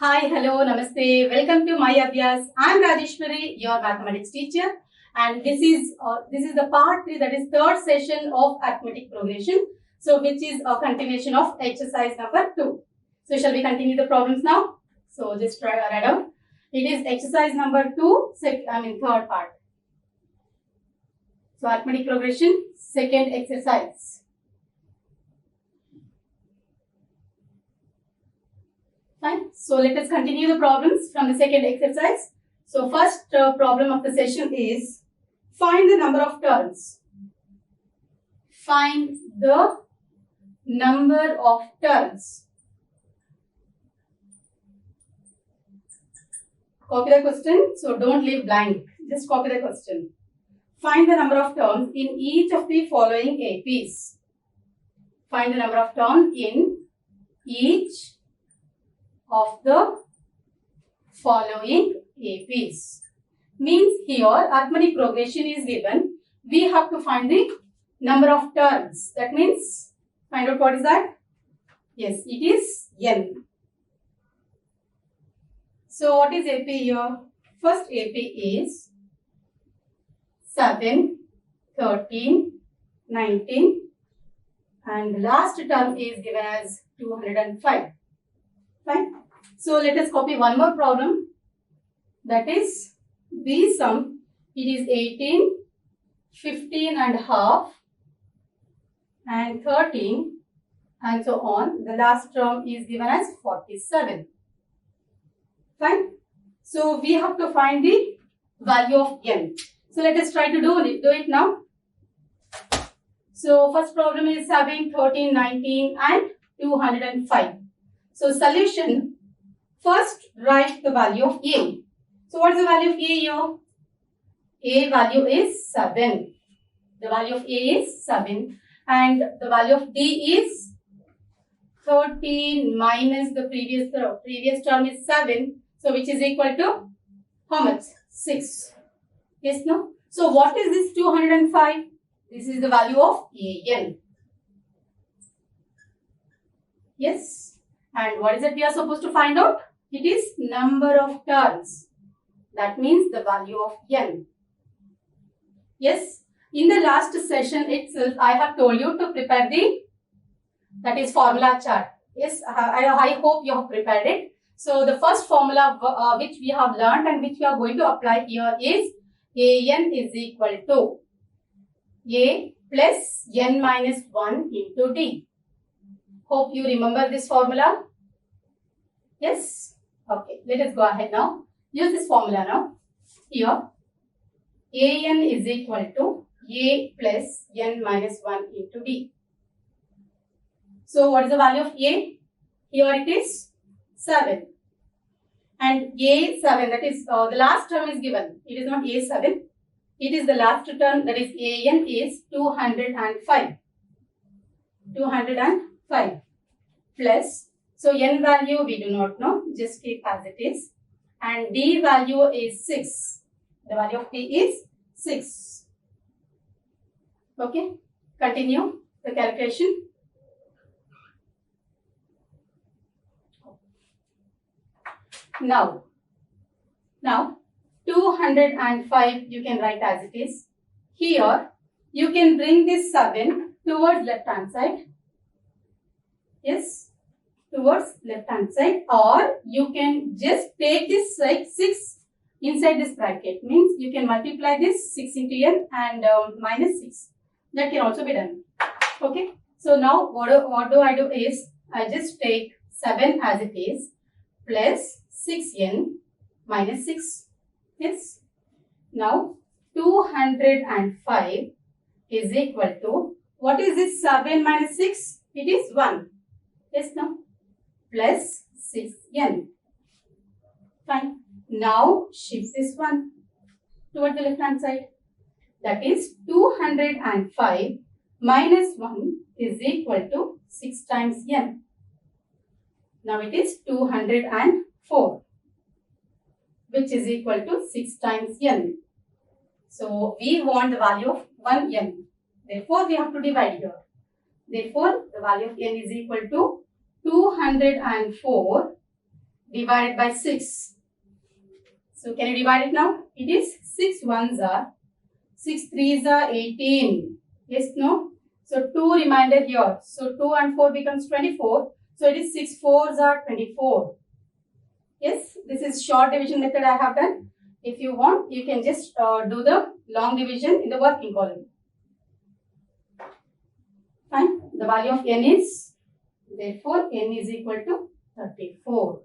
Hi, hello, namaste. Welcome to my Abhyas. I am Rajeshwari, your mathematics teacher, and this is the part 3, that is third session of arithmetic progression. So, which is a continuation of exercise number 2. So, shall we continue the problems now? So, just try write down. It is exercise number 2, third part. So, arithmetic progression, second exercise. Fine. So let us continue the problems from the second exercise. So first problem of the session is find the number of turns. Find the number of turns. Copy the question. So don't leave blank. Just copy the question. Find the number of turns in each of the following APs. Find the number of turns in each of the following APs. Means here arithmetic progression is given. We have to find the number of turns. That means find out what is that? Yes, it is n. So what is AP here? First AP is 7, 13, 19 and the last term is given as 205. Fine. So let us copy one more problem. That is B sum. It is 18, 15 and half and 13 and so on. The last term is given as 47. Fine. So we have to find the value of n. So let us try to do it now. So first problem is having 13, 19 and 205. So solution, first write the value of A. So what is the value of A here? A value is 7. The value of A is 7 and the value of D is 13 minus the previous term is 7. So which is equal to how much? 6. Yes, no? So what is this 205? This is the value of AN. Yes. And what is it we are supposed to find out? It is number of turns. That means the value of n. Yes. In the last session itself, I have told you to prepare that is formula chart. Yes, I hope you have prepared it. So the first formula which we have learned and which we are going to apply here is AN is equal to A plus n minus 1 into D. Hope you remember this formula. Yes? Okay, let us go ahead now. Use this formula now. Here, AN is equal to A plus n minus 1 into D. So, what is the value of A? Here it is 7. And A7, that is the last term is given. It is not A7. It is the last term, that is AN is 205. 205 plus, so n value we do not know, just keep as it is, and D value is 6. The value of D is 6. Okay, continue the calculation. Now 205 you can write as it is. Here you can bring this 7 towards left hand side. Yes, towards left hand side, or you can just take this 6 inside this bracket. Means you can multiply this 6 into n and minus 6. That can also be done. Okay. So now what do I do is I just take 7 as it is plus 6n minus 6. Yes. Now 205 is equal to, what is this 7 minus 6? It is 1. Yes, no? Plus 6n. Fine. Now shift this one toward the left hand side. That is 205 minus 1 is equal to 6 times n. Now it is 204, which is equal to 6 times n. So we want the value of 1n. Therefore we have to divide here. Therefore the value of n is equal to 204 divided by 6. So can you divide it now? It is 6 ones are, 6 threes are 18. Yes, no? So 2 remainder here. So 2 and 4 becomes 24. So it is 6 fours are 24. Yes, this is short division method I have done. If you want, you can just do the long division in the working column. Fine. The value of n is, therefore, n is equal to 34.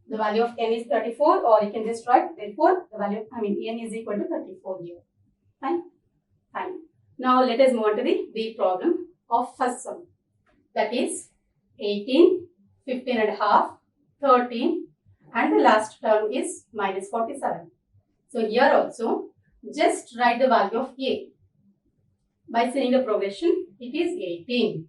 The value of n is 34, or you can just write, therefore, the value, n is equal to 34 here. Fine. Fine. Now, let us move on to the B problem of first sum. That is 18, 15 and a half, 13, and the last term is minus 47. So, here also, just write the value of A. By saying the progression, it is 18.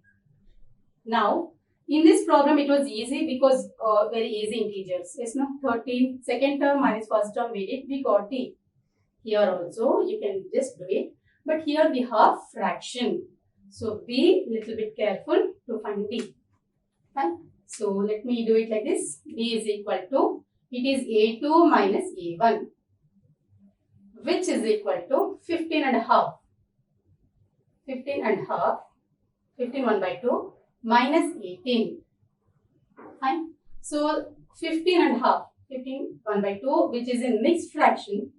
Now, in this problem, it was easy because very easy integers. Yes, no? 13, second term minus first term we did, we got D. Here also, you can just do it. But here we have fraction. So, be little bit careful to find D. Fine. So, let me do it like this. D is equal to, it is A2 minus A1, which is equal to 15 and a half. 15 and a half, 15 1 by 2 minus 18. Fine. So 15 and a half, 15 1 by 2, which is in mixed fraction,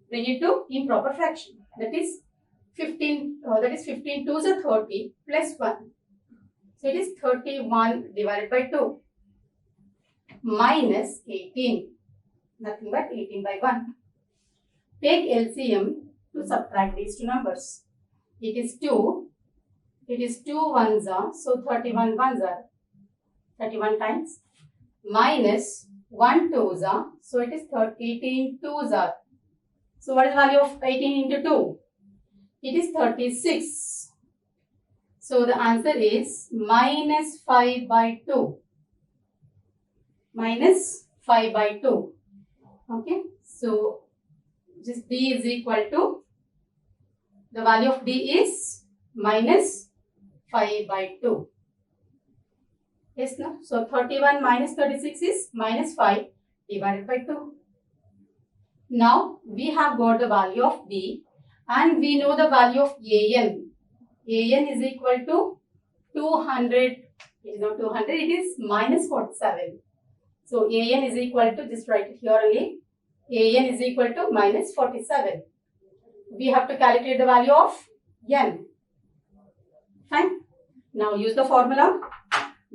bring it to improper fraction. That is 15 2s are 30 plus 1. So it is 31 divided by 2 minus 18. Nothing but 18 by 1. Take LCM to subtract these two numbers. It is 2. It is 2 ones are, so 31 ones are, 31 times, minus 1 twos are, so it is 18 twos are. So what is the value of 18 into 2? It is 36. So the answer is minus 5 by 2. Minus 5 by 2. Okay. So just D is equal to, the value of D is minus 5 by 2. Yes, no? So 31 minus 36 is minus 5 divided by 2. Now we have got the value of B and we know the value of AN. AN is equal to 200. It is not 200, it is minus 47. So AN is equal to, just write it here only. AN is equal to minus 47. We have to calculate the value of N. Fine. Now use the formula.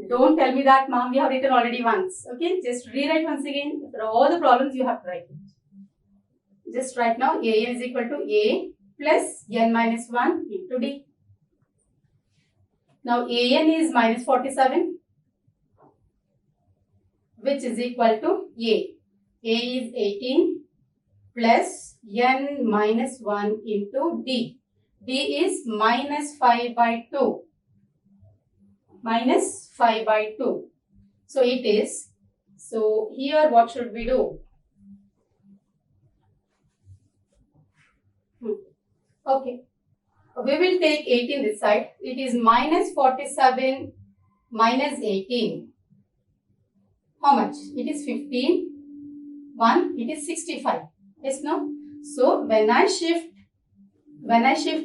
Don't tell me that, ma'am, we have written already once. Okay. Just rewrite once again. For all the problems you have to write it. Just write now. AN is equal to A plus N minus 1 into D. Now AN is minus 47, which is equal to A. A is 18 plus N minus 1 into D. D is minus 5 by 2. Minus 5 by 2. So it is. So here what should we do? Okay. We will take 18 this side. It is minus 47 minus 18. How much? It is 15. 1. It is 65. Yes, no? So when I shift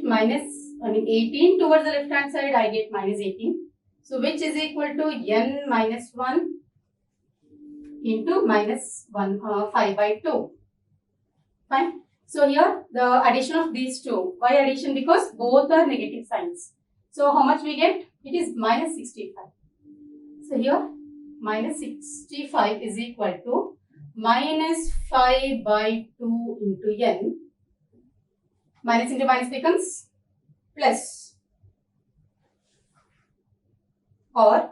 minus, 18 towards the left hand side, I get minus 18. So which is equal to N minus 1 into minus 5 by 2. Fine. So here the addition of these two. Why addition? Because both are negative signs. So how much we get? It is minus 65. So here minus 65 is equal to minus 5 by 2 into N. Minus into minus becomes plus. Or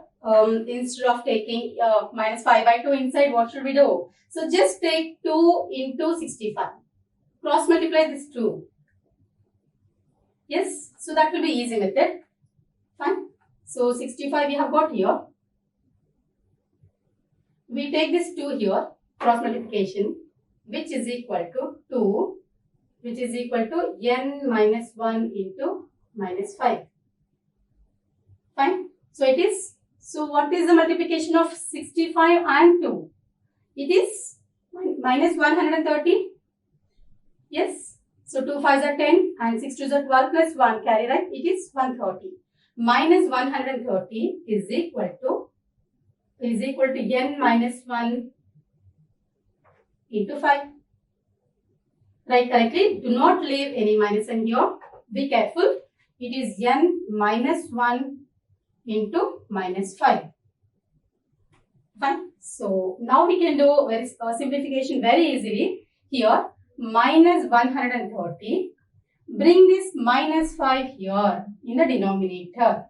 instead of taking minus 5 by 2 inside, what should we do? So just take 2 into 65. Cross multiply this 2. Yes, so that will be easy method. Fine. So 65 we have got here. We take this 2 here, cross multiplication, which is equal to 2, which is equal to N minus 1 into minus 5. Fine. So it is So what is the multiplication of 65 and 2? It is minus 130. Yes. So 2 5s are 10 and 6 2s are 12 plus 1 carry, right? It is 130. Minus 130 is equal to n minus 1 into 5. Write correctly. Do not leave any minus in here. Be careful. It is n minus 1 into minus 5. Fine. So now we can do simplification very easily. Here minus 130. Bring this minus 5 here in the denominator,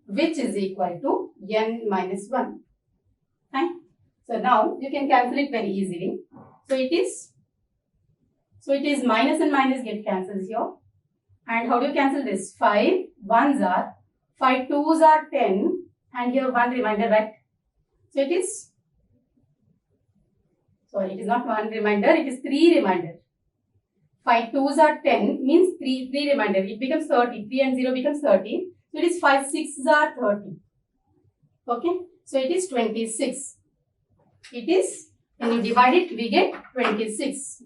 which is equal to n minus 1. Fine. So now you can cancel it very easily. So it is minus and minus get cancelled here. And how do you cancel this? 5 1s are 5 2s are 10 and here 1 remainder, right? So it is not 1 remainder, it is 3 remainder. 5 2s are 10 means 3 remainder. It becomes 30. 3 and 0 becomes 30. So it is 5 6s are 30. Okay. So it is 26. It is, when you divide it, we get 26.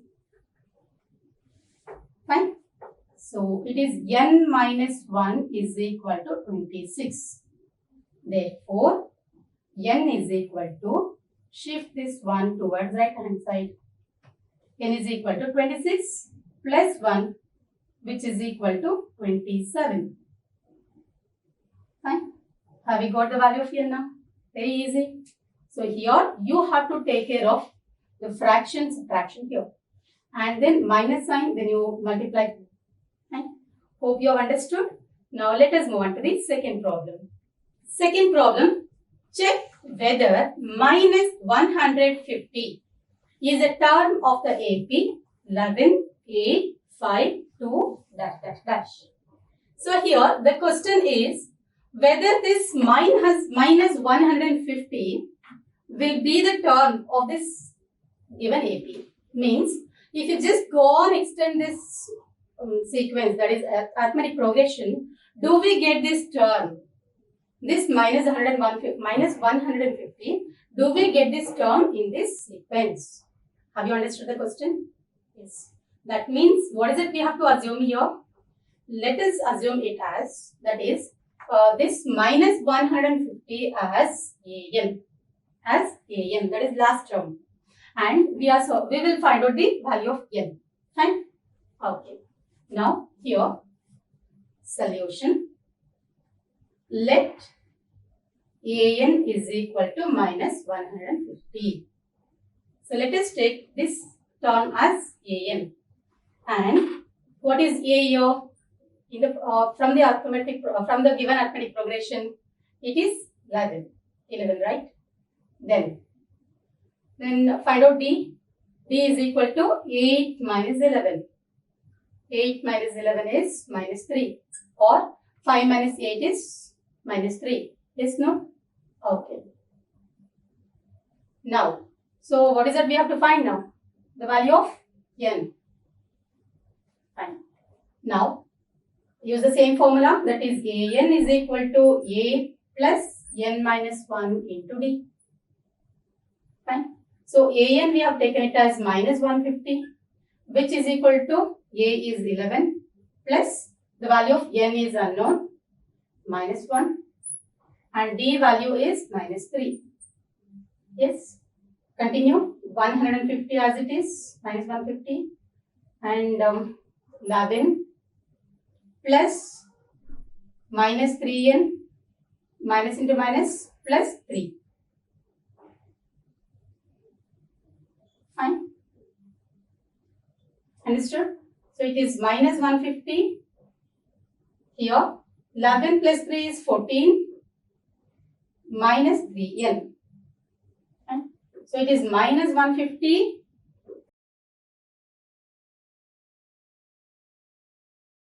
Fine. So it is n minus 1 is equal to 26. Therefore, n is equal to, shift this 1 towards right hand side. N is equal to 26 plus 1, which is equal to 27. Fine. Have we got the value of n now? Very easy. So here you have to take care of the fraction subtraction here. And then minus sign, then you multiply. Fine. Hope you have understood. Now let us move on to the second problem. Second problem, check whether minus 150 is a term of the AP 11, 8, 5, 2, dash, dash, dash. So here the question is whether this minus 150 will be the term of this given AP. Means if you just go on extend this sequence, that is arithmetic progression, do we get this term? This minus 150, do we get this term in this sequence? Have you understood the question? Yes. That means, what is it we have to assume here? Let us assume it as, that is, this minus 150 as an. That is last term. And we will find out the value of n. Fine? Okay. Now, here, solution. Let an is equal to minus 150. So let us take this term as an. And what is a here? In the from the given arithmetic progression, it is 11, right? Then find out d. D is equal to 8 minus 11. 8 minus 11 is minus 3, or 5 minus 8 is minus 3. Yes, no? Okay. Now, so what is that we have to find now? The value of n. Fine. Now, use the same formula, that is an is equal to a plus n minus 1 into d. Fine. So, an we have taken it as minus 150, which is equal to a is 11 plus the value of n is unknown, minus 1, and d value is minus 3. Yes. Continue. 150 as it is, minus 150, and 11 plus minus 3n, minus into minus, plus 3. Fine. Understood? So it is minus 150 here. 11 plus 3 is 14 minus 3n. Fine. So it is minus 150